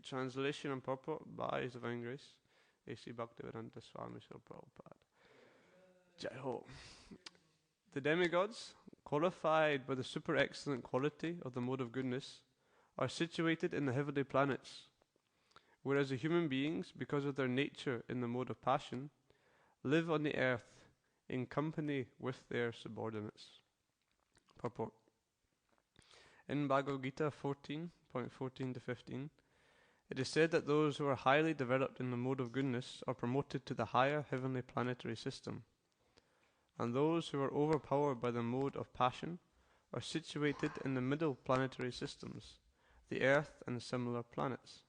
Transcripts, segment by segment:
Translation and purport by His Divine Grace, A.C. Bhaktivedanta Swami Srila Prabhupada. Jai Ho. The demigods, qualified by the super excellent quality of the mode of goodness, are situated in the heavenly planets, whereas the human beings, because of their nature in the mode of passion, live on the earth in company with their subordinates. Purport. In Bhagavad Gita 14.14 to 15, it is said that those who are highly developed in the mode of goodness are promoted to the higher heavenly planetary system, and those who are overpowered by the mode of passion are situated in the middle planetary systems, the earth and similar planets.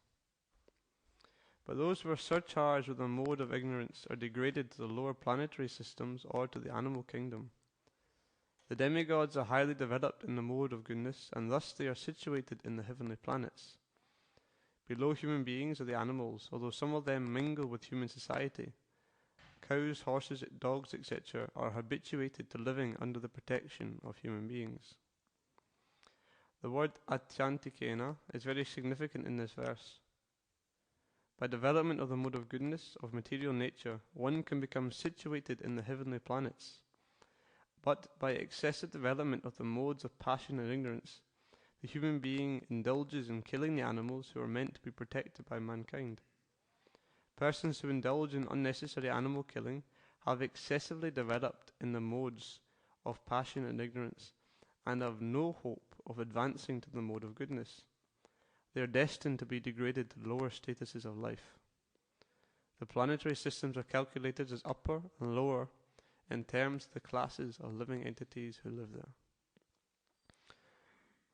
But those who are surcharged with the mode of ignorance are degraded to the lower planetary systems or to the animal kingdom. The demigods are highly developed in the mode of goodness, and thus they are situated in the heavenly planets. Below human beings are the animals, although some of them mingle with human society. Cows, horses, dogs, etc. are habituated to living under the protection of human beings. The word atyantikena is very significant in this verse. By development of the mode of goodness of material nature, one can become situated in the heavenly planets. But by excessive development of the modes of passion and ignorance, the human being indulges in killing the animals who are meant to be protected by mankind. Persons who indulge in unnecessary animal killing have excessively developed in the modes of passion and ignorance, and have no hope of advancing to the mode of goodness. They are destined to be degraded to lower statuses of life. The planetary systems are calculated as upper and lower in terms of the classes of living entities who live there.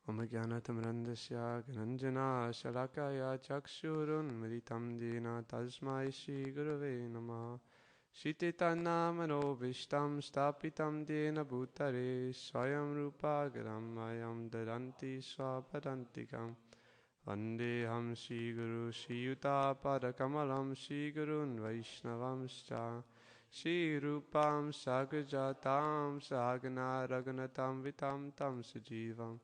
Om Jnanatamrandasya Gananjana Shalakaya Chakshurun Mritam Dina Tasmai Shri Gurave Namaha Shititana Mano Vishtam Stapitam Dina Bhutare Swayam Rupa Garamayam Daranti Swapadantikam Vandeham Shri Guru Shri Yuta Padakamalam Shri Gurun Vaishnavamscha Shri Rupam Sagrajatam Sagana Raganatam Vitam Tam Sajivam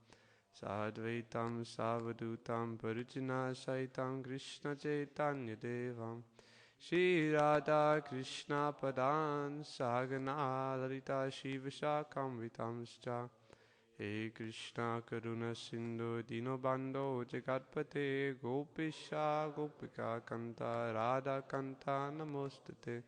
Sadvaitam Savadutam Parijana Saitam Krishna Chaitanya Devam Shri Radha Krishna Padan Sagana Lalita Shiva Shakam Vitamscha He Krishna Karuna Sindhu Dinobando Jagatpate Gopisha Gopika Kanta Radha Kanta Namostate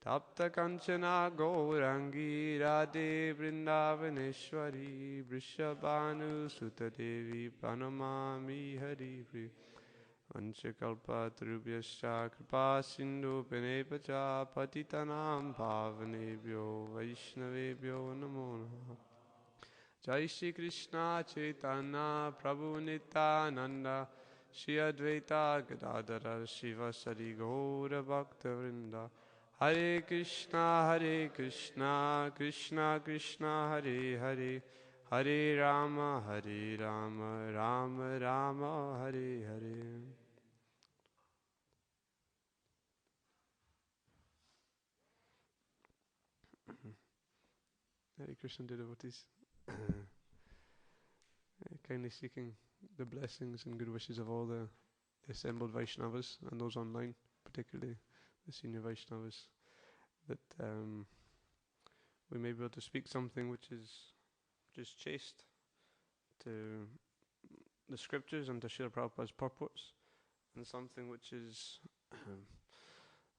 Tapta Kanchana Gaurangi Radhe Vrindavaneshwari Vrishabhanu Sutadevi Pranamami Hari Pri Vanchakalpa Tarubhyascha Kripa Sindhu Pinepacha Patitanam Bhavanebhyo Vaishnavebhyo Namo Namaha Jai Shri Krishna Chaitanya Prabhu Nityananda Shri Advaita Gadadhara Shiva Sari Gaura Bhakta Vrinda Hare Krishna, Krishna Krishna, Hare Hare, Hare Rama, Rama Rama, Hare Hare. Hare Krishna devotees, kindly seeking the blessings and good wishes of all the assembled Vaishnavas and those online, particularly the senior Vaishnavas, that we may be able to speak something which is chaste to the scriptures and to Srila Prabhupada's purports, and something which is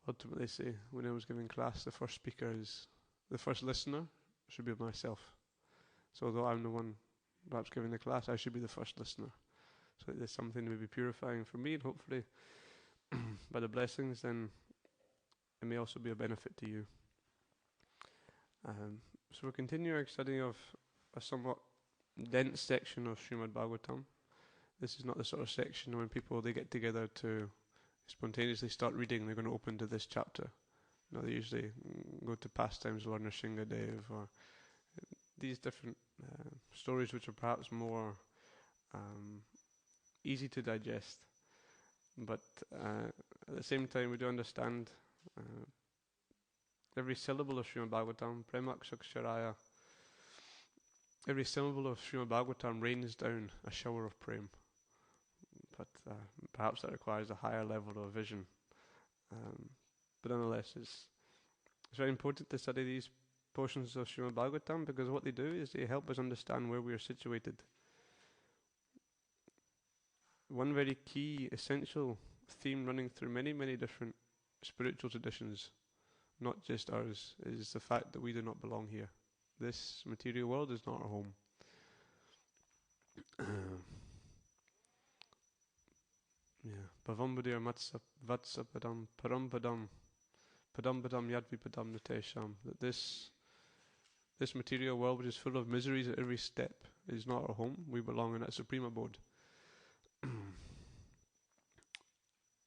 ultimately, say, when I was giving class, the first listener should be myself. So although I'm the one perhaps giving the class, I should be the first listener. So there's something to be purifying for me, and hopefully by the blessings then it may also be a benefit to you. So we're continuing our study of a somewhat dense section of Srimad Bhagavatam. This is not the sort of section when they get together to spontaneously start reading, they're going to open to this chapter. No, they usually go to pastimes of Lord Nrsingadev or these different stories which are perhaps more easy to digest. But at the same time we do understand every syllable of Srimad Bhagavatam, Premakshaksharaya, every syllable of Srimad Bhagavatam rains down a shower of prem. but perhaps that requires a higher level of vision. But nonetheless, it's very important to study these portions of Srimad Bhagavatam, because what they do is they help us understand where we are situated. One very key, essential theme running through many, many different spiritual traditions, not just ours, is the fact that we do not belong here. This material world is not our home. Bhavambudir matsa vatsa padam param padam yadvi padam natesham. That this material world, which is full of miseries at every step, is not our home. We belong in that supreme abode.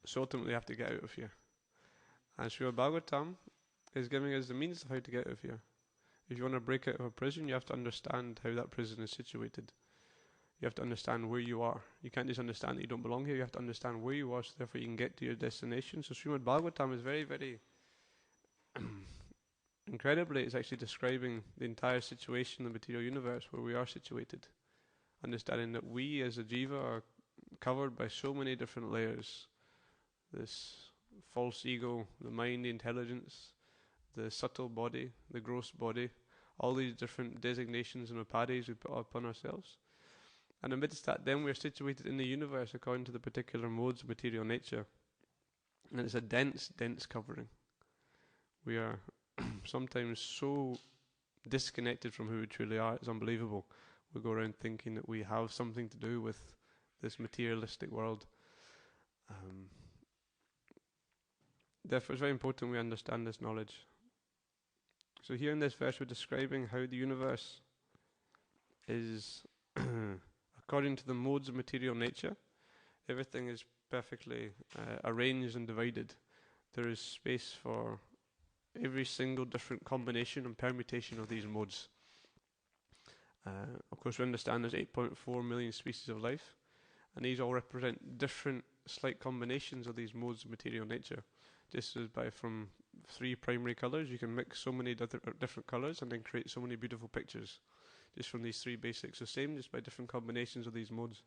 So ultimately we have to get out of here. And Srimad Bhagavatam is giving us the means of how to get out of here. If you want to break out of a prison, you have to understand how that prison is situated. You have to understand where you are. You can't just understand that you don't belong here. You have to understand where you are, so therefore you can get to your destination. So Srimad Bhagavatam is very, very incredibly, it's actually describing the entire situation in the material universe where we are situated. Understanding that we as a jiva are covered by so many different layers. This false ego, the mind, the intelligence, the subtle body, the gross body, all these different designations and upadhis we put upon ourselves. And amidst that, then we are situated in the universe according to the particular modes of material nature. And it's a dense, dense covering. We are sometimes so disconnected from who we truly are, it's unbelievable. We go around thinking that we have something to do with this materialistic world. Therefore, it's very important we understand this knowledge. So here in this verse, we're describing how the universe is, according to the modes of material nature, everything is perfectly arranged and divided. There is space for every single different combination and permutation of these modes. Of course, we understand there's 8.4 million species of life, and these all represent different slight combinations of these modes of material nature. Just as from 3 primary colours, you can mix so many different colours and then create so many beautiful pictures, just from these 3 basics. So same, just by different combinations of these modes.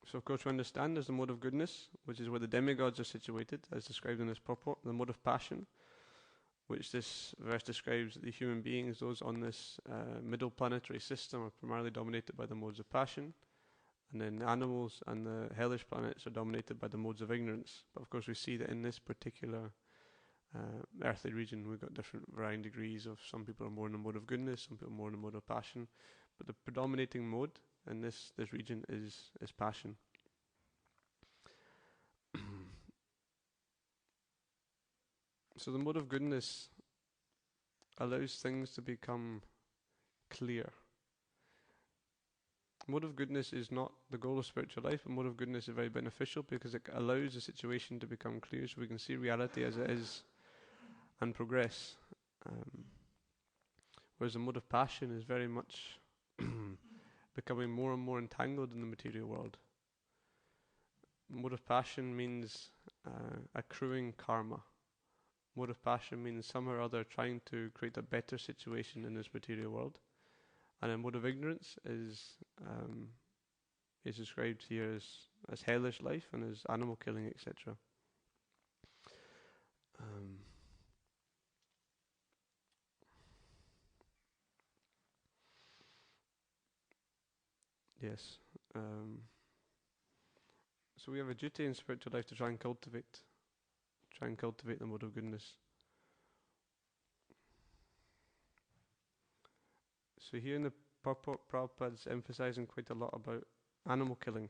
So of course we understand there's the mode of goodness, which is where the demigods are situated, as described in this purport. The mode of passion, which this verse describes that the human beings, those on this middle planetary system, are primarily dominated by the modes of passion. And then the animals and the hellish planets are dominated by the modes of ignorance. But of course we see that in this particular earthly region we've got different varying degrees of, some people are more in the mode of goodness, some people are more in the mode of passion. But the predominating mode in this region is passion. So the mode of goodness allows things to become clear. Mode of goodness is not the goal of spiritual life, but mode of goodness is very beneficial because it allows the situation to become clear, so we can see reality as it is and progress. Whereas the mode of passion is very much becoming more and more entangled in the material world. Mode of passion means accruing karma. Mode of passion means somehow or other trying to create a better situation in this material world. And a mode of ignorance is described here as hellish life and as animal killing, etc. Yes. So we have a duty in spiritual life to try and cultivate the mode of goodness. So here in the purport, Prabhupada's emphasizing quite a lot about animal killing.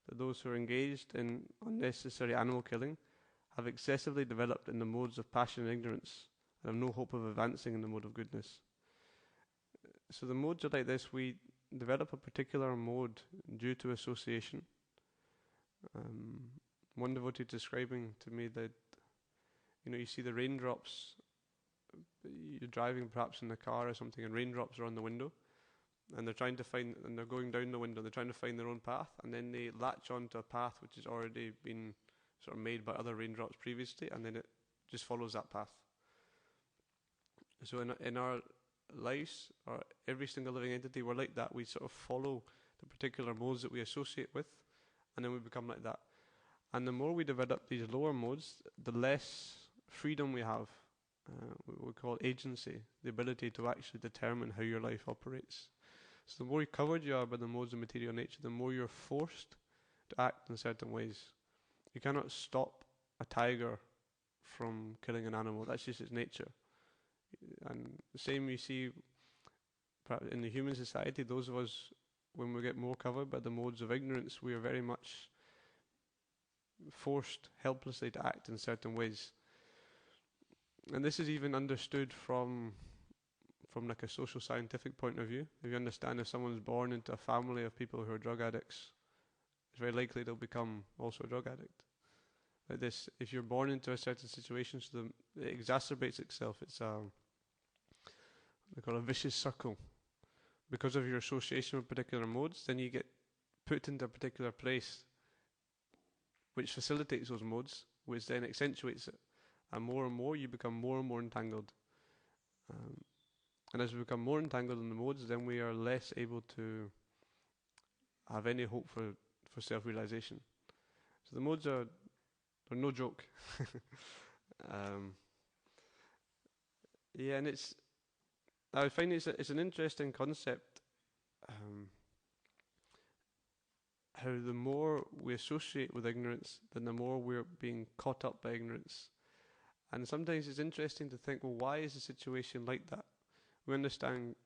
That those who are engaged in unnecessary animal killing have excessively developed in the modes of passion and ignorance and have no hope of advancing in the mode of goodness. So the modes are like this. We develop a particular mode due to association. One devotee describing to me that, you see the raindrops, you're driving perhaps in the car or something, and raindrops are on the window, and they're going down the window, they're trying to find their own path, and then they latch onto a path which has already been sort of made by other raindrops previously, and then it just follows that path. So in our lives, or every single living entity, we're like that. We sort of follow the particular modes that we associate with, and then we become like that. And the more we develop these lower modes, the less freedom we have. We call it agency, the ability to actually determine how your life operates. So the more covered you are by the modes of material nature, the more you're forced to act in certain ways. You cannot stop a tiger from killing an animal. That's just its nature. And the same you see in the human society. Those of us, when we get more covered by the modes of ignorance, we are very much forced helplessly to act in certain ways. And this is even understood from like a social scientific point of view. If you understand, if someone's born into a family of people who are drug addicts, it's very likely they'll become also a drug addict. Like this, if you're born into a certain situation, so it exacerbates itself. It's they call it a vicious circle. Because of your association with particular modes, then you get put into a particular place which facilitates those modes, which then accentuates it. And more you become more and more entangled. And as we become more entangled in the modes, then we are less able to have any hope for self-realization. So the modes are no joke. Yeah, and I find it's an interesting concept. How the more we associate with ignorance, then the more we're being caught up by ignorance. And sometimes it's interesting to think, well, why is the situation like that? We understand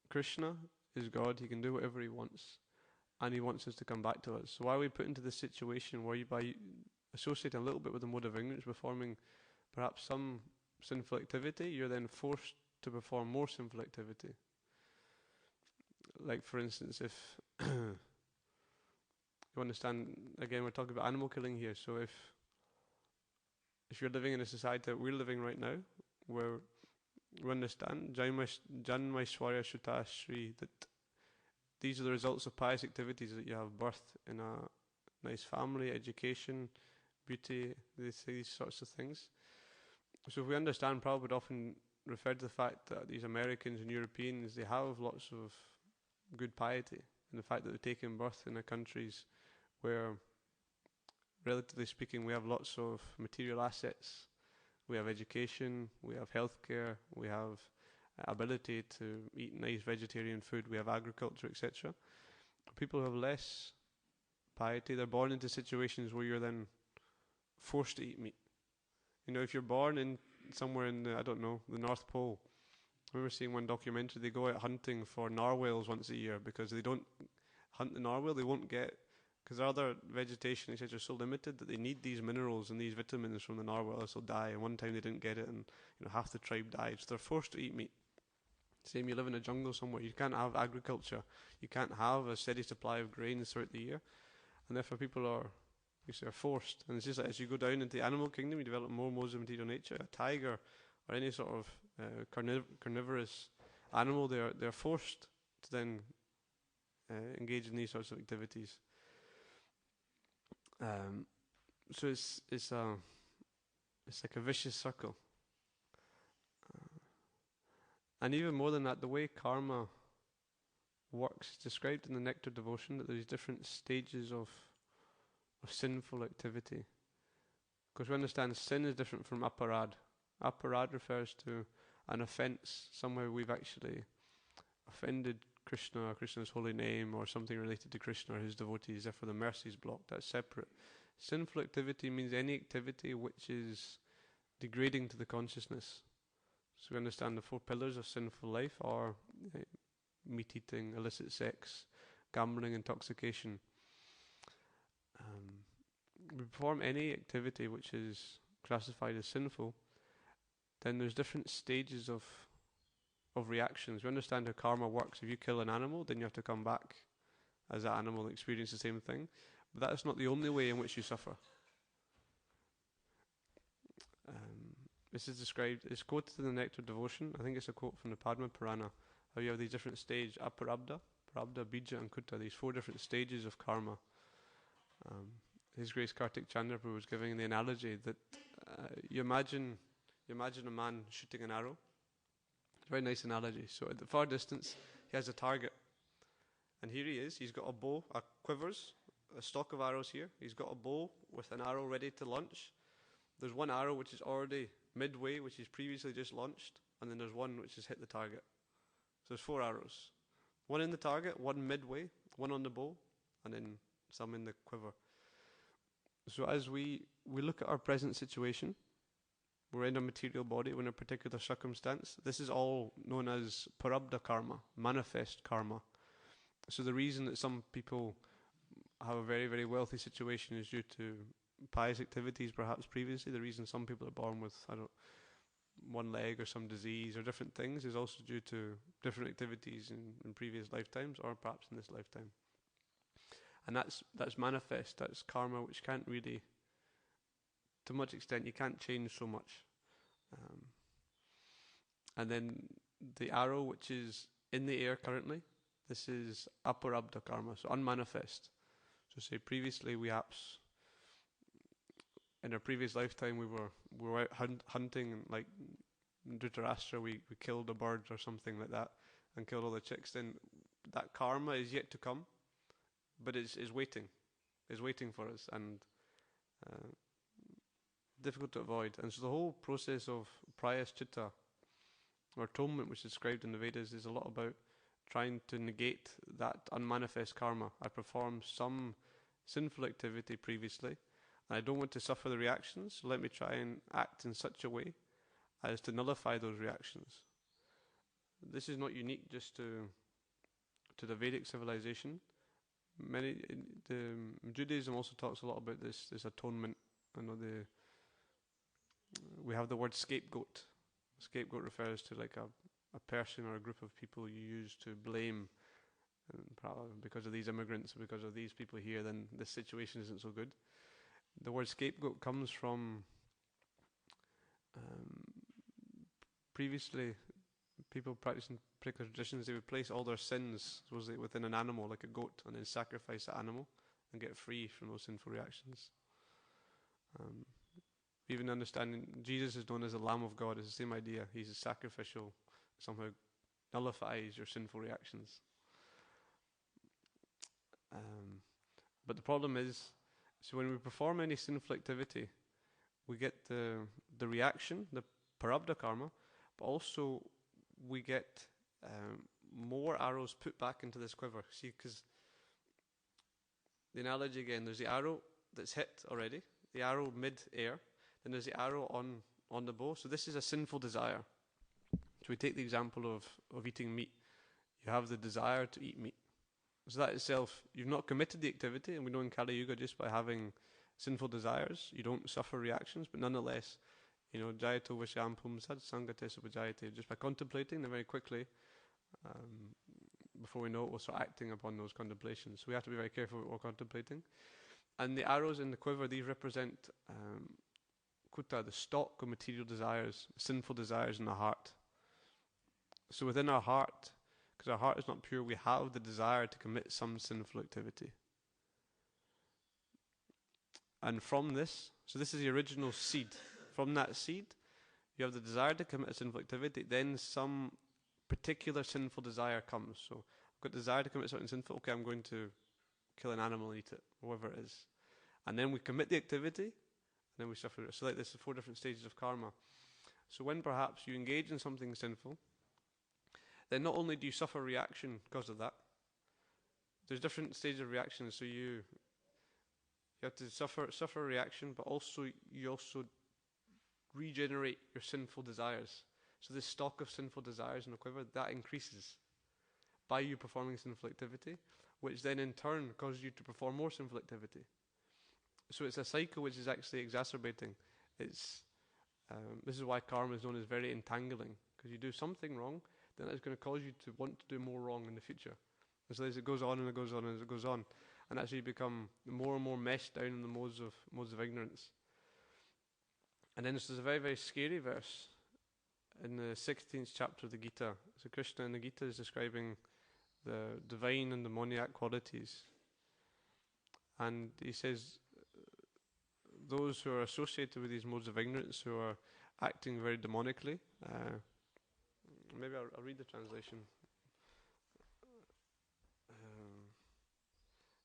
Krishna is God, he can do whatever he wants, and he wants us to come back to us. So why are we put into this situation where you, by associating a little bit with the mode of ignorance, performing perhaps some sinful activity, you're then forced to perform more sinful activity? Like, for instance, if you understand, again, we're talking about animal killing here, so if you're living in a society that we're living right now, where we understand Janmaishwarya Shuta Shri, that these are the results of pious activities, that you have birth in a nice family, education, beauty, these sorts of things. So if we understand, Prabhupada would often refer to the fact that these Americans and Europeans, they have lots of good piety, and the fact that they've taken birth in countries where, relatively speaking, we have lots of material assets. We have education, we have healthcare, we have ability to eat nice vegetarian food, we have agriculture, etc. People who have less piety, they're born into situations where you're then forced to eat meat. You know, if you're born in somewhere in the, I don't know, the North Pole, I remember seeing one documentary, they go out hunting for narwhals once a year because they don't hunt the narwhal, they won't get, because their other vegetation, etc., is so limited that they need these minerals and these vitamins from the narwhal, else they'll die. And one time they didn't get it, and half the tribe died. So they're forced to eat meat. Same, you live in a jungle somewhere, you can't have agriculture, you can't have a steady supply of grains throughout the year, and therefore people are forced. And it's just like as you go down into the animal kingdom, you develop more modes of material nature. A tiger or any sort of carnivorous animal, they're forced to then engage in these sorts of activities. So it's like a vicious circle. And even more than that, the way karma works is described in the Nectar Devotion, that there's different stages of sinful activity. Because we understand sin is different from aparad. Aparad refers to an offence. Somehow we've actually offended Krishna or Krishna's holy name or something related to Krishna or his devotees, therefore the mercy is blocked. That's separate. Sinful activity means any activity which is degrading to the consciousness. So we understand the 4 pillars of sinful life are meat eating, illicit sex, gambling, intoxication. We perform any activity which is classified as sinful, then there's different stages of reactions. We understand how karma works. If you kill an animal, then you have to come back as that animal and experience the same thing. But that is not the only way in which you suffer. This is described, it's quoted in the Nectar Devotion. I think it's a quote from the Padma Purana, how you have these different stages, aparabdha, prabdha, bija and kuta, these 4 different stages of karma. His Grace Kartik Chandraprabhu was giving the analogy that you imagine a man shooting an arrow. Very nice analogy. So at the far distance, he has a target. And here he is. He's got a bow, a quivers, a stock of arrows here. He's got a bow with an arrow ready to launch. There's one arrow which is already midway, which he's previously just launched. And then there's one which has hit the target. So there's 4 arrows. One in the target, one midway, one on the bow, and then some in the quiver. So as we look at our present situation, we're in a material body, we're in a particular circumstance. This is all known as prarabdha karma, manifest karma. So the reason that some people have a very, very wealthy situation is due to pious activities perhaps previously. The reason some people are born with, one leg or some disease or different things is also due to different activities in previous lifetimes or perhaps in this lifetime. And that's manifest, that's karma, which can't really, to much extent, you can't change so much. And then the arrow, which is in the air currently, this is aparabdha karma, so unmanifest. So say previously in our previous lifetime we were out hunting, and like in Dhritarashtra we killed a bird or something like that and killed all the chicks. Then that karma is yet to come, but is waiting for us, and difficult to avoid. And so the whole process of prayaschitta, or atonement, which is described in the Vedas, is a lot about trying to negate that unmanifest karma. I performed some sinful activity previously, and I don't want to suffer the reactions, so let me try and act in such a way as to nullify those reactions. This is not unique just to the Vedic civilization. Judaism also talks a lot about this atonement. We have the word scapegoat. Scapegoat refers to like a person or a group of people you use to blame, and probably because of these immigrants, because of these people here, then this situation isn't so good. The word scapegoat comes from previously people practicing particular traditions, they would place all their sins within an animal, like a goat, and then sacrifice the animal and get free from those sinful reactions. Even understanding Jesus is known as the Lamb of God is the same idea. He's a sacrificial, somehow nullifies your sinful reactions. But the problem is, so when we perform any sinful activity, we get the reaction, the prarabdha karma, but also we get more arrows put back into this quiver. See, because the analogy again, there's the arrow that's hit already, the arrow mid-air, then there's the arrow on the bow. So this is a sinful desire. So we take the example of eating meat. You have the desire to eat meat. So that itself, you've not committed the activity, and we know in Kali Yuga just by having sinful desires, you don't suffer reactions, but nonetheless, jayato visham pumsad sangate supajayate, just by contemplating, then very quickly, before we know it, we'll start acting upon those contemplations. So we have to be very careful what we're contemplating. And the arrows in the quiver, these represent kuta, the stock of material desires, sinful desires in the heart. So within our heart, because our heart is not pure, we have the desire to commit some sinful activity. And from this, so this is the original seed. From that seed, you have the desire to commit a sinful activity, then some particular sinful desire comes. So I've got desire to commit something sinful, okay, I'm going to kill an animal and eat it, whatever it is. And then we commit the activity, and then we suffer it. So like this is 4 different stages of karma. So when perhaps you engage in something sinful, then not only do you suffer reaction because of that, there's different stages of reaction. So you have to suffer reaction, but also you also regenerate your sinful desires. So this stock of sinful desires in the quiver, that increases by you performing sinful activity, which then in turn causes you to perform more sinful activity. So it's a cycle which is actually exacerbating. This is why karma is known as very entangling, because you do something wrong, then it's going to cause you to want to do more wrong in the future. And so as it goes on and it goes on and it goes on, and actually you become more and more meshed down in the modes of ignorance. And then there's a very, very scary verse in the 16th chapter of the Gita. So Krishna in the Gita is describing the divine and demoniac qualities. And he says, those who are associated with these modes of ignorance, who are acting very demonically, maybe I'll read the translation. Um,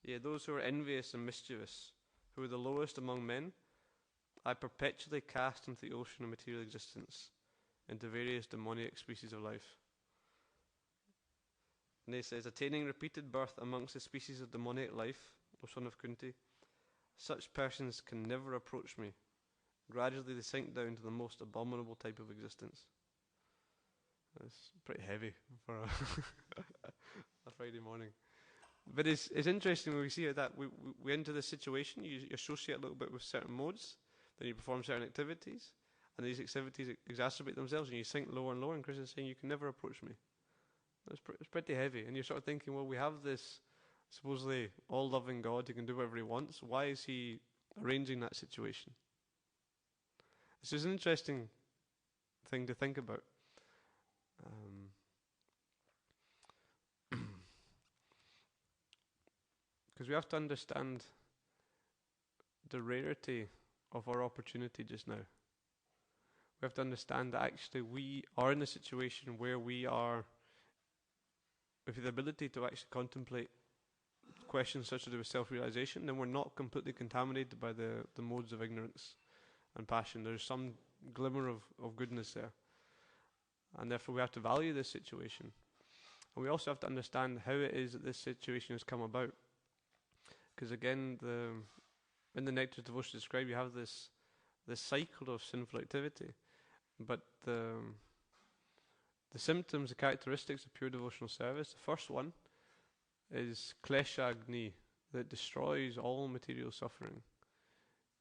yeah, those who are envious and mischievous, who are the lowest among men, I perpetually cast into the ocean of material existence, into various demoniac species of life. And he says, attaining repeated birth amongst the species of demoniac life, O son of Kunti, such persons can never approach me. Gradually they sink down to the most abominable type of existence. That's pretty heavy for a Friday morning. But it's interesting when we see that we enter this situation, you associate a little bit with certain modes, then you perform certain activities, and these activities exacerbate themselves, and you sink lower and lower, and Krishna is saying, you can never approach me. It's pretty heavy, and you're sort of thinking, well, we have this supposedly all-loving God who can do whatever he wants. Why is he arranging that situation? This is an interesting thing to think about. Because we have to understand the rarity of our opportunity just now. We have to understand that actually we are in a situation where we are with the ability to actually contemplate questions such as with self-realization, then we're not completely contaminated by the modes of ignorance and passion. There's some glimmer of goodness there. And therefore we have to value this situation. And we also have to understand how it is that this situation has come about. Because again, in the Nectar of Devotion described, you have this cycle of sinful activity. But the symptoms, the characteristics of pure devotional service, the first one is kleshagni, that destroys all material suffering.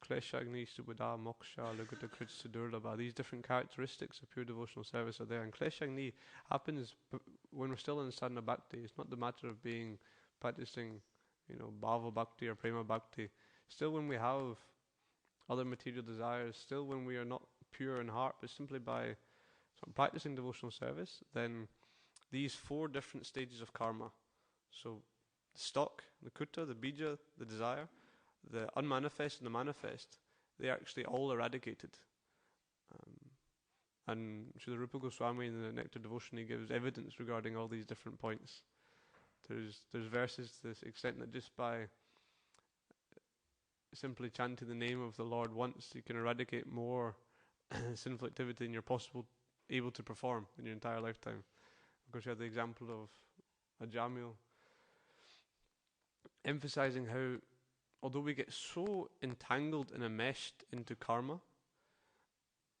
Kleshagni, subhada, moksha, lagata, kritsa, durlabha. These different characteristics of pure devotional service are there. And kleshagni happens when we're still in sadhana bhakti. It's not the matter of practicing, bhava bhakti or prema bhakti. Still when we have other material desires, still when we are not pure in heart, but simply by practicing devotional service, then these 4 different stages of karma, so the stock, the kuta, the bija, the desire, the unmanifest and the manifest, they are actually all eradicated. And Srila Rupa Goswami in the Nectar Devotion, he gives evidence regarding all these different points. There's verses to this extent that just by simply chanting the name of the Lord once, you can eradicate more sinful activity than you're able to perform in your entire lifetime. Of course, you have the example of Ajamil, emphasizing how, although we get so entangled and enmeshed into karma,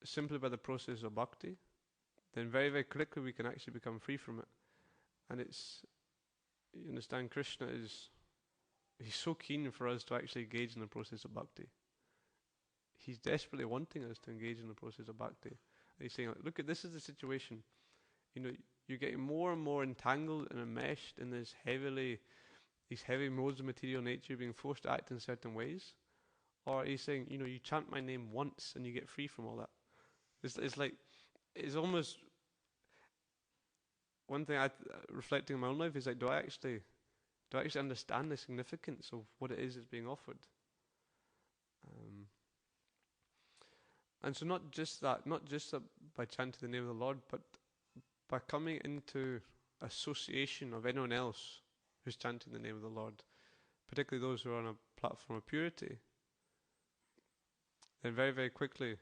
simply by the process of bhakti, then very, very quickly we can actually become free from it. And you understand, Krishna he's so keen for us to actually engage in the process of bhakti. He's desperately wanting us to engage in the process of bhakti. And he's saying, look, this is the situation. You're getting more and more entangled and enmeshed in these heavy modes of material nature, being forced to act in certain ways. Or he's saying, you chant my name once and you get free from all that. It's almost, one thing reflecting on my own life is like, do I actually understand the significance of what it is that's being offered? And so not just that by chanting the name of the Lord, but by coming into association of anyone else who's chanting the name of the Lord, particularly those who are on a platform of purity, then very, very quickly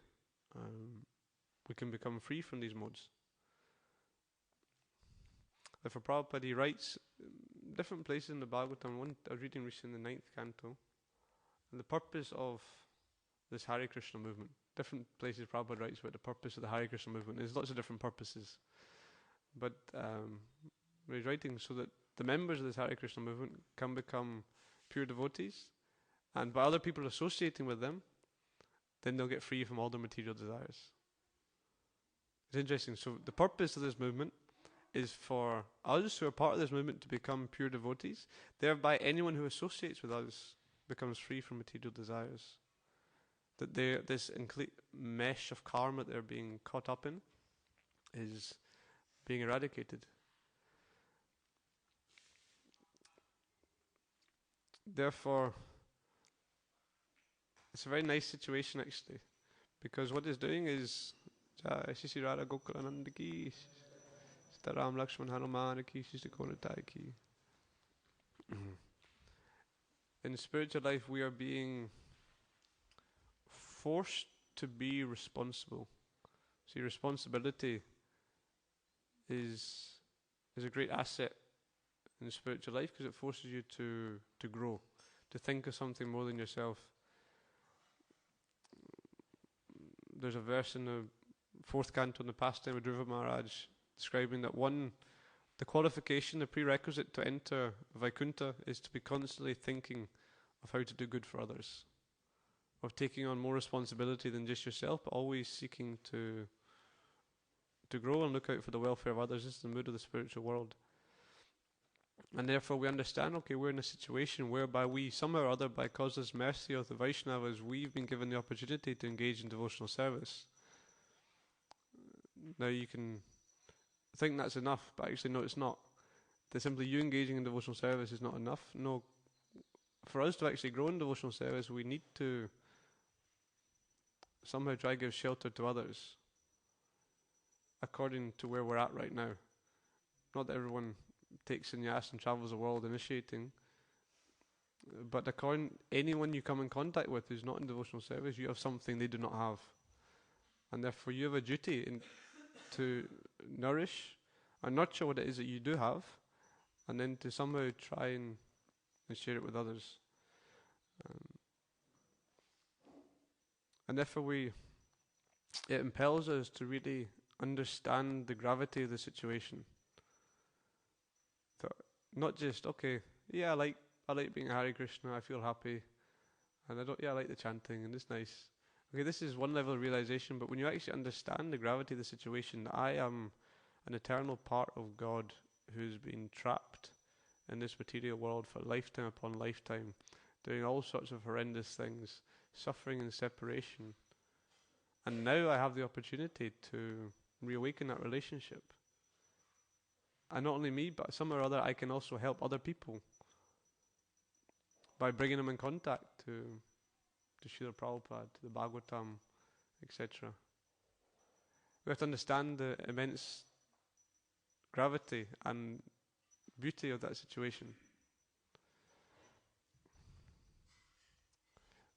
we can become free from these modes. Therefore Prabhupada, he writes different places in the Bhagavatam. One I was reading recently in the 9th canto, and the purpose of this Hare Krishna movement. Different places Prabhupada writes about the purpose of the Hare Krishna movement. There's lots of different purposes. But he's writing so that the members of this Hare Krishna movement can become pure devotees, and by other people associating with them, then they'll get free from all their material desires. It's interesting. So the purpose of this movement is for us who are part of this movement to become pure devotees. Thereby anyone who associates with us becomes free from material desires. That this mesh of karma that they're being caught up in is being eradicated. Therefore, it's a very nice situation actually, because what it's doing is Sita Ram Lakshman Hanuman Ki Sita Konatai Ki. In spiritual life, we are being forced to be responsible. See, responsibility is a great asset in spiritual life because it forces you to grow, to think of something more than yourself. There's a verse in the 4th canto in the pastime of Dhruva Maharaj describing that the qualification, the prerequisite to enter Vaikuntha is to be constantly thinking of how to do good for others, of taking on more responsibility than just yourself, but always seeking to grow and look out for the welfare of others. This is the mood of the spiritual world. And therefore we understand, okay, we're in a situation whereby we, somehow or other, by causeless mercy of the Vaishnavas, we've been given the opportunity to engage in devotional service. Now you can think that's enough, but actually no, it's not. That simply you engaging in devotional service is not enough. No, for us to actually grow in devotional service, we need to somehow try to give shelter to others according to where we're at right now. Not that everyone takes sannyas and travels the world initiating, but anyone you come in contact with who's not in devotional service, you have something they do not have, and therefore you have a duty to nourish and nurture what it is that you do have, and then to somehow try and share it with others. And therefore it impels us to really understand the gravity of the situation. So not just, okay, yeah, I like being a Hare Krishna, I feel happy, and I like the chanting, and it's nice. Okay, this is one level of realization, but when you actually understand the gravity of the situation, that I am an eternal part of God who's been trapped in this material world for lifetime upon lifetime, doing all sorts of horrendous things, suffering and separation. And now I have the opportunity to reawaken that relationship. And not only me, but somehow or other I can also help other people by bringing them in contact to Srila Prabhupada, to the Bhagavatam, etc. We have to understand the immense gravity and beauty of that situation.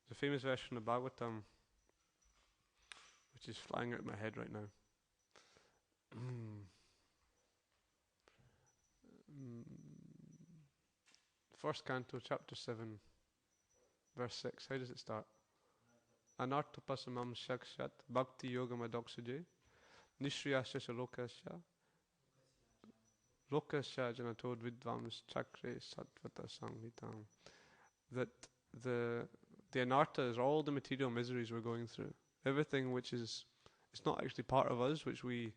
There's a famous verse from the Bhagavatam which is flying out of my head right now. First canto, chapter 7, verse 6. How does it start? Anarthapasamam shakshat bhakti yogam adoksuje nishriyasya salokasya lokasya janatod vidvams chakre satvata sanghitam. That the anartha is all the material miseries we're going through. Everything which is, it's not actually part of us, which we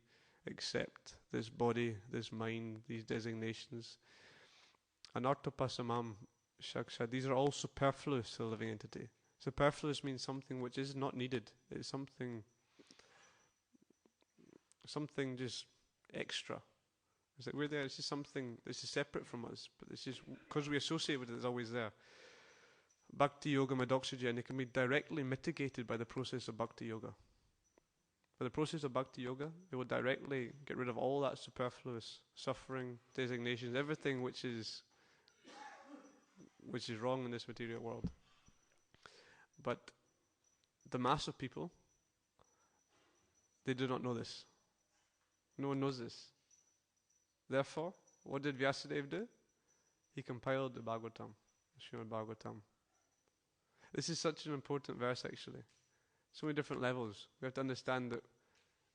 accept. This body, this mind, these designations. Anarthapasamam shaksha. These are all superfluous to the living entity. Superfluous means something which is not needed. It's something just extra. It's like we're there, it's just something this is separate from us, but it's just because we associate with it, it's always there. Bhakti yoga madoxygen, and it can be directly mitigated by the process of bhakti yoga. By the process of bhakti yoga, it will directly get rid of all that superfluous suffering, designations, everything which is wrong in this material world. But the mass of people, they do not know this. No one knows this. Therefore, what did Vyasadeva do? He compiled the Bhagavatam, the Srimad Bhagavatam. This is such an important verse actually. So many different levels. We have to understand that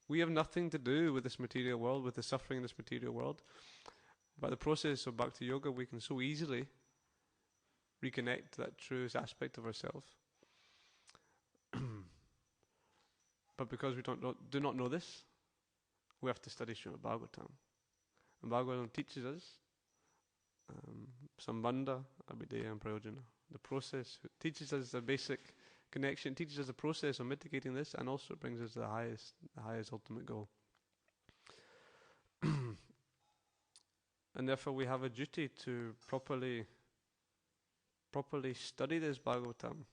we have nothing to do with this material world, with the suffering in this material world. By the process of Bhakti Yoga, we can so easily reconnect to that truest aspect of ourselves. But because we do not know this, we have to study Srimad Bhagavatam. And Bhagavatam teaches us Sambandha, Abhideya and Prayojana. The process teaches us the basic connection, teaches us the process of mitigating this, and also brings us to the highest ultimate goal. And therefore we have a duty to properly study this Bhagavatam.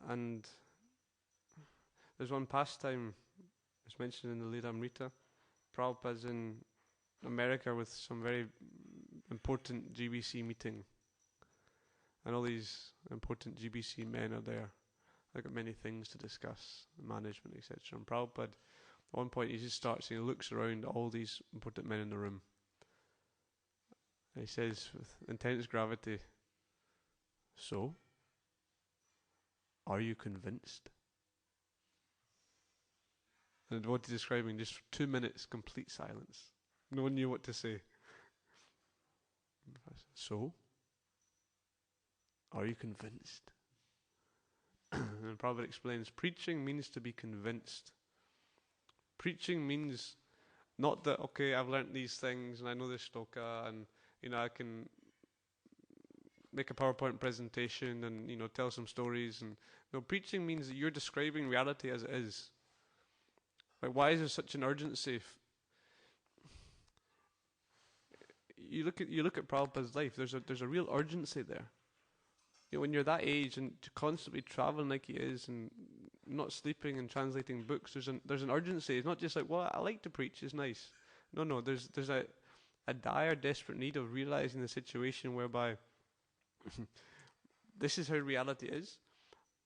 And there's one pastime as mentioned in the Lila Amrita, Prabhupada's in America with some very important GBC meeting. And all these important GBC men are there. They've got many things to discuss, management, etc. And Prabhupada, at one point, he just starts and he looks around at all these important men in the room. And he says with intense gravity, "So, are you convinced?" And what he's describing, just for 2 minutes, complete silence. No one knew what to say. "So, are you convinced?" And Prabhupada explains, preaching means to be convinced. Preaching means not that, okay, I've learnt these things and I know this shloka and, I can make a PowerPoint presentation and, tell some stories. And no, preaching means that you're describing reality as it is. Like, why is there such an urgency? You look at Prabhupada's life. There's a real urgency there. When you're that age and constantly traveling like he is and not sleeping and translating books, there's an urgency. It's not just like, well, I like to preach, it's nice. No, there's a dire, desperate need of realizing the situation whereby this is how reality is,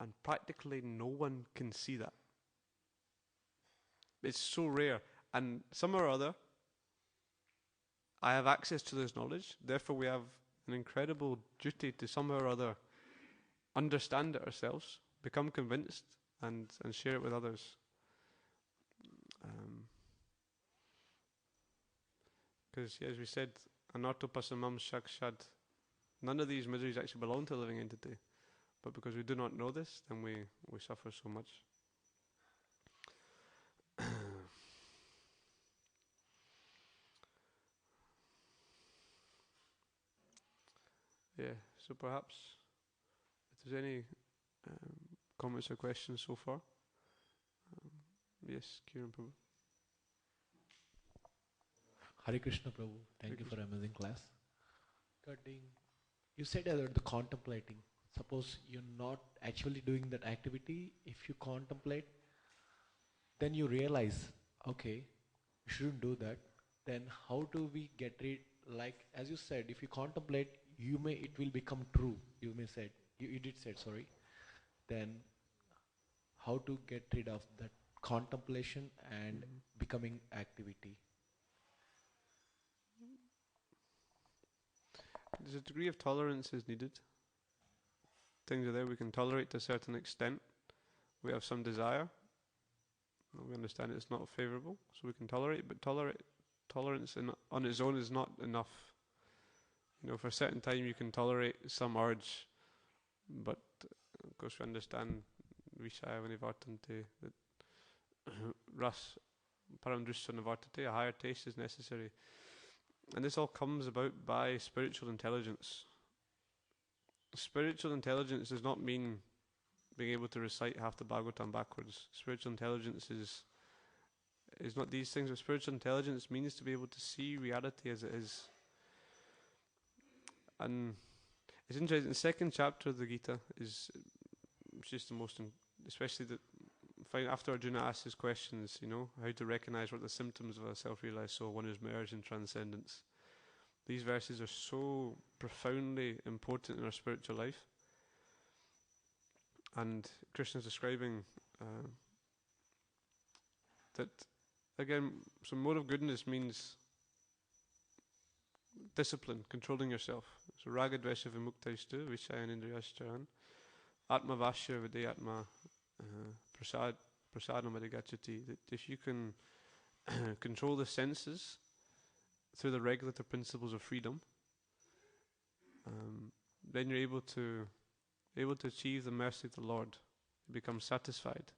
and practically no one can see that. It's so rare, and somehow or other, I have access to this knowledge. Therefore, we have an incredible duty to somehow or other understand it ourselves, become convinced, and share it with others. Because, as we said, anartopasamam shakshad, none of these miseries actually belong to a living entity. But because we do not know this, then we suffer so much. Yeah, so perhaps if there's any comments or questions so far. Yes, Kiran Prabhu. Hare Krishna Prabhu, thank you for amazing class. Regarding, you said about the contemplating. Suppose you're not actually doing that activity, if you contemplate, then you realize, okay, you shouldn't do that. Then how do we get rid, like as you said, if you contemplate, it will become true, you did say, sorry. Then how to get rid of that contemplation and becoming activity? There's a degree of tolerance is needed. Things are there we can tolerate to a certain extent. We have some desire. We understand it's not favourable, so we can tolerate, but tolerance on its own is not enough. For a certain time you can tolerate some urge, but of course we understand Vishaya Nivartante, that Ras Paramdrishya Nivartate, a higher taste is necessary. And this all comes about by spiritual intelligence. Spiritual intelligence does not mean being able to recite half the Bhagavatam backwards. Spiritual intelligence is not these things, but spiritual intelligence means to be able to see reality as it is. And it's interesting, the second chapter of the Gita is just the most, especially after Arjuna asks his questions, how to recognize what the symptoms of a self-realized soul. One is merge and transcendence. These verses are so profoundly important in our spiritual life. And Krishna is describing that, again, so mode of goodness means discipline, controlling yourself. So raga dvesha vimuktaishtu vishayan indriyashcharan atma vasya vidayatma prasadam adhigachati. That if you can control the senses through the regulative principles of freedom, then you're able to achieve the mercy of the Lord. You become satisfied.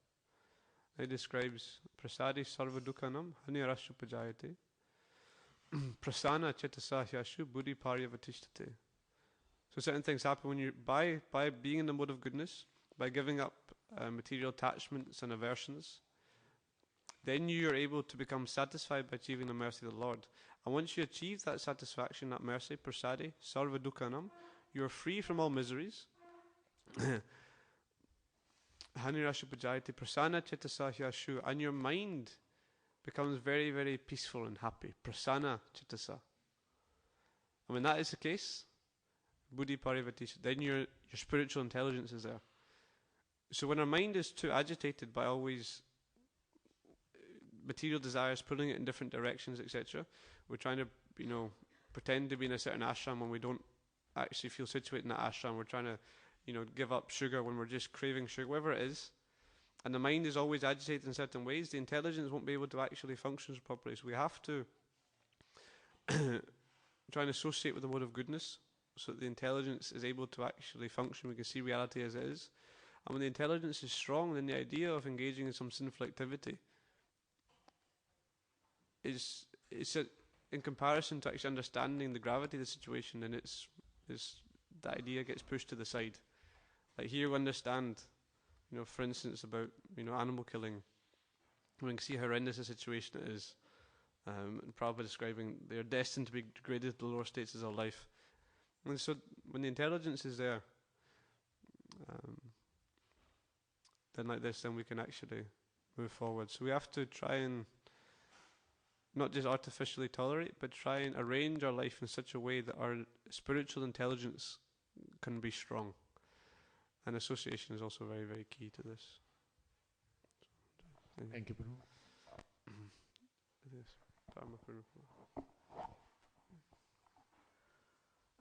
He describes prasadi sarva dukhanam hanirashu pajayate prasana chetasa hyashu buddhi paryavatishtate. So certain things happen when you by being in the mode of goodness, by giving up material attachments and aversions, then you are able to become satisfied by achieving the mercy of the Lord. And once you achieve that satisfaction, that mercy, prasadi sarva dukhanam, you are free from all miseries. Hanirashu pajayate prasana chetasa hyashu, and your mind becomes very, very peaceful and happy. Prasanna chittasa. And when that is the case, buddhi parivati, then your spiritual intelligence is there. So when our mind is too agitated by always material desires, pulling it in different directions, etc., we're trying to, pretend to be in a certain ashram when we don't actually feel situated in that ashram. We're trying to, give up sugar when we're just craving sugar, whatever it is. And the mind is always agitated in certain ways. The intelligence won't be able to actually function properly. So we have to try and associate with the mode of goodness, so that the intelligence is able to actually function. We can see reality as it is. And when the intelligence is strong, then the idea of engaging in some sinful activity is in comparison to actually understanding the gravity of the situation, then it's the idea gets pushed to the side. Like here we understand, for instance, about animal killing. We can see how horrendous the situation is. And Prabhupada describing they are destined to be degraded to the lower states of life. And so when the intelligence is there, then like this, then we can actually move forward. So we have to try and not just artificially tolerate, but try and arrange our life in such a way that our spiritual intelligence can be strong. And association is also very, very key to this. Thank you, Prabhu.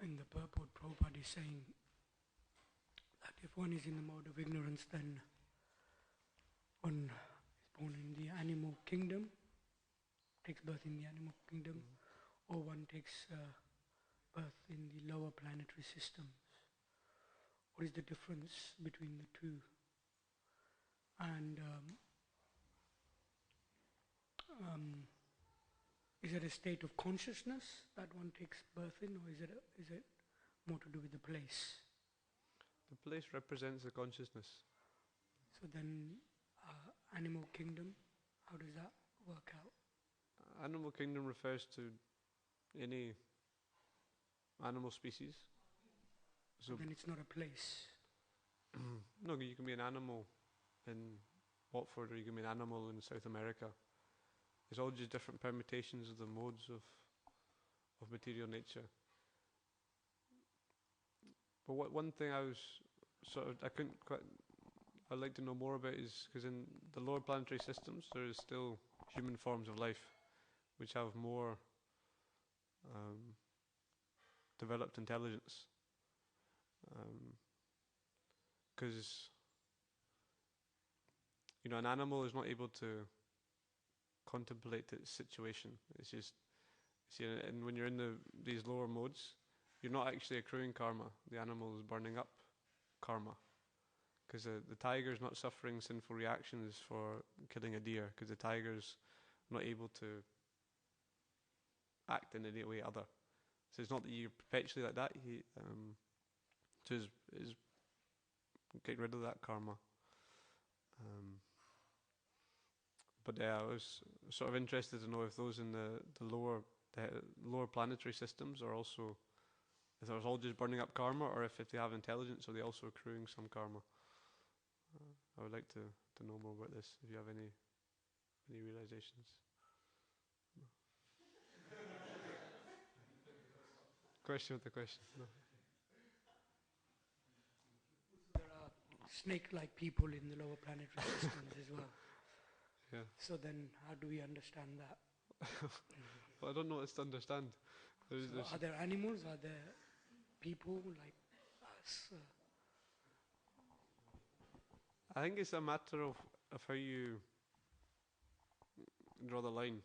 In the purport, Prabhupada is saying that if one is in the mode of ignorance, then one is born in the animal kingdom, takes birth in the animal kingdom, or one takes birth in the lower planetary systems. What is the difference between the two? And is it a state of consciousness that one takes birth in, or is it more to do with the place? The place represents the consciousness. So then, animal kingdom, how does that work out? Animal kingdom refers to any animal species. So then it's not a place. No, you can be an animal in Watford, or you can be an animal in South America. It's all just different permutations of the modes of material nature. But one thing I'd like to know more about is, because in the lower planetary systems there is still human forms of life which have more developed intelligence. Because an animal is not able to contemplate its situation. It's just, and when you're in these lower modes, you're not actually accruing karma. The animal is burning up karma. Because the tiger is not suffering sinful reactions for killing a deer, because the tiger's not able to act in any way other. So it's not that you're perpetually like that. He is getting rid of that karma. But I was sort of interested to know if those in the lower planetary systems are also, if they're all just burning up karma, or if they have intelligence, are they also accruing some karma? I would like to know more about this, if you have any realizations. Question with the question. No. There are snake-like people in the lower planetary systems as well. Yeah. So then how do we understand that? Well, I don't know what it's to understand. There's Are there animals? Are there people like us? I think it's a matter of how you draw the line.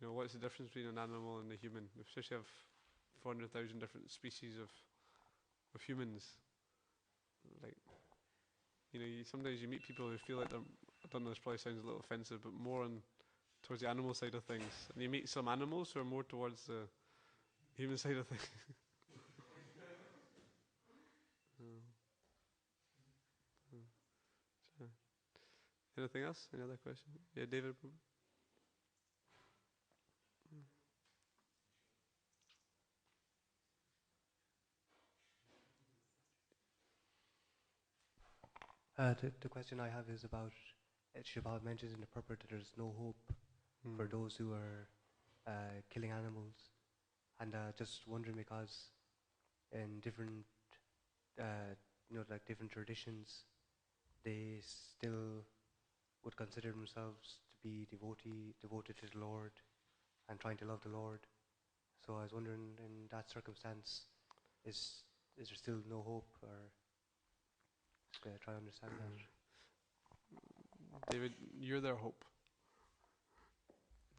What's the difference between an animal and a human? We especially have 400,000 different species of humans. Like, sometimes you meet people who feel like they're, I don't know, this probably sounds a little offensive, but more towards the animal side of things. And you meet some animals who are more towards the human side of things. So, anything else? Any other question? Yeah, David. The question I have is about, Shibal mentions in the purport that there is no hope for those who are killing animals. And just wondering, because in different, like different traditions, they still would consider themselves to be devoted to the Lord and trying to love the Lord. So I was wondering, in that circumstance, is there still no hope, or try to understand that? David, you're their hope.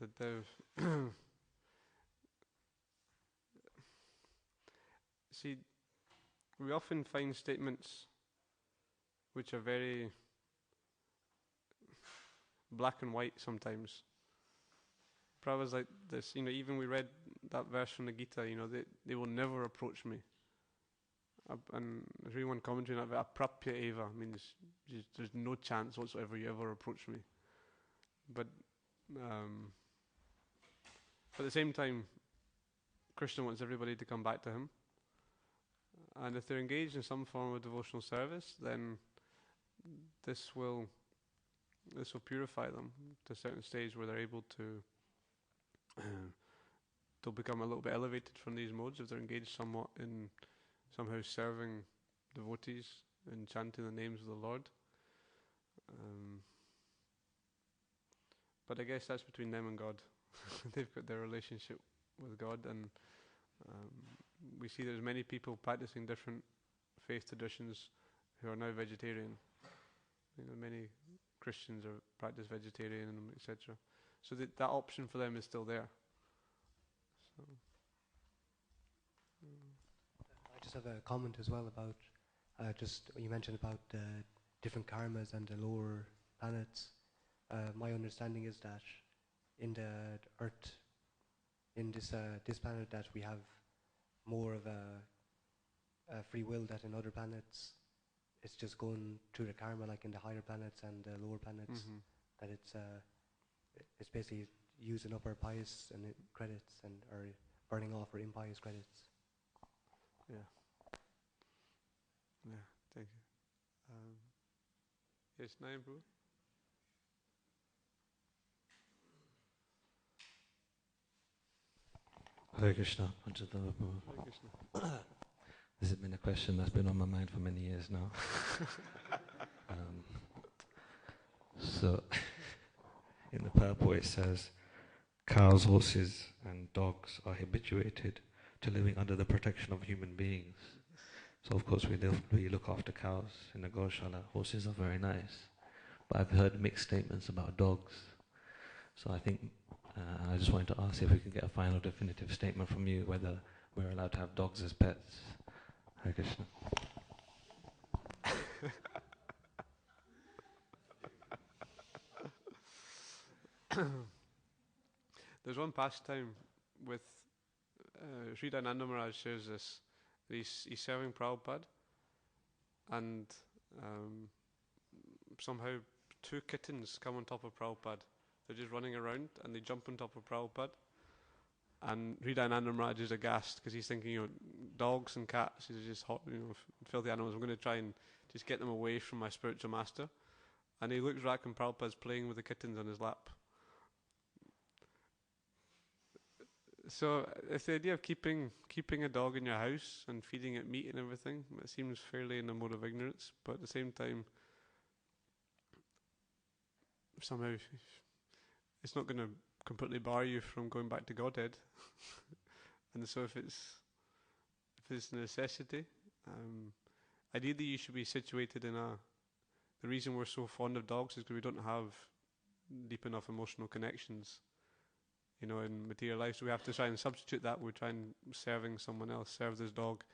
That they've see, we often find statements which are very black and white sometimes. Prabhupada's like this, even we read that verse from the Gita, they will never approach me. And there's really one commentary on that, aprapya eva, means there's no chance whatsoever you ever approach me. But at the same time, Krishna wants everybody to come back to him. And if they're engaged in some form of devotional service, then this will purify them to a certain stage where they're able to they'll become a little bit elevated from these modes if they're engaged somewhat in somehow serving devotees and chanting the names of the Lord. But I guess that's between them and God. They've got their relationship with God, and we see there's many people practicing different faith traditions who are now vegetarian. Many Christians are practice vegetarianism, etc. So that option for them is still there. So, I just have a comment as well about just you mentioned about different karmas and the lower planets. My understanding is that in the Earth, in this planet, that we have more of a free will that in other planets. It's just going through the karma, like in the higher planets and the lower planets. That it's basically using up our pious and credits or burning off our impious credits. Yeah. Thank you. Yes, Nayan Prabhu? Hare Krishna, PancaTattva Prabhu. Hare Krishna. This has been a question that's been on my mind for many years now. So, in the purport it says, cows, horses and dogs are habituated to living under the protection of human beings. So of course we look after cows in the Goshala. Horses are very nice. But I've heard mixed statements about dogs. So I think I just wanted to ask if we could get a final definitive statement from you whether we're allowed to have dogs as pets. Hare Krishna. There's one pastime with Sri Dhananda Maharaj shares this. He's serving Prabhupada, and somehow two kittens come on top of Prabhupada. They're just running around and they jump on top of Prabhupada. And Sri Dhananda Maharaj is aghast because he's thinking, dogs and cats are just hot, filthy animals. I'm going to try and just get them away from my spiritual master. And he looks back and Prabhupada's playing with the kittens on his lap. So it's the idea of keeping a dog in your house and feeding it meat and everything. It seems fairly in the mode of ignorance, but at the same time, somehow it's not going to completely bar you from going back to Godhead. And so if it's a necessity, ideally you should be situated in the reason we're so fond of dogs is because we don't have deep enough emotional connections, in material life. So we have to try and substitute that. We're trying serving someone else, serve this dog.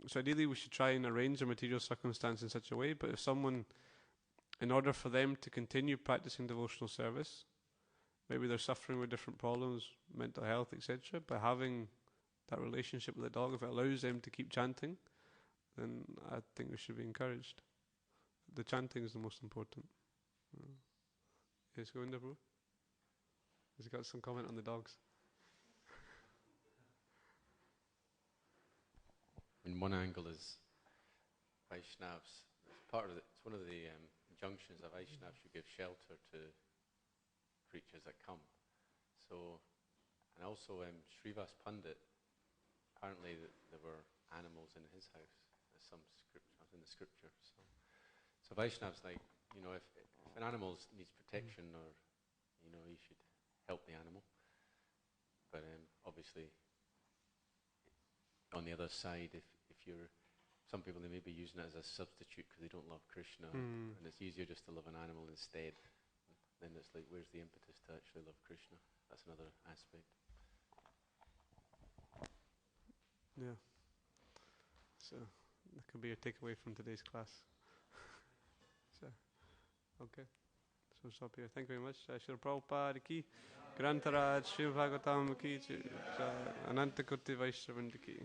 So ideally we should try and arrange a material circumstance in such a way, but if someone, in order for them to continue practicing devotional service, maybe they're suffering with different problems, mental health, etc., but having that relationship with the dog, if it allows them to keep chanting, then I think we should be encouraged. The chanting is the most important. Yes, Govinda Prabhu? Has he got some comment on the dogs? In one angle is Vaishnavas. It's one of the injunctions that Vaishnavas should give shelter to creatures that come. So, and also Srivas Pandit, apparently there were animals in his house. There's some scripture in the scripture. So Vaishnavas like, if an animal needs protection, or you should help the animal. But obviously, on the other side, if you're, some people, they may be using it as a substitute because they don't love Krishna, and it's easier just to love an animal instead. Then it's like, where's the impetus to actually love Krishna? That's another aspect. Yeah. So that could be a takeaway from today's class. So, okay. So stop here. Thank you very much. Srila Prabhupada ki, Grantaraj, Sri Bhagavatam ki, Ananta Kurti Vaishnavan ki.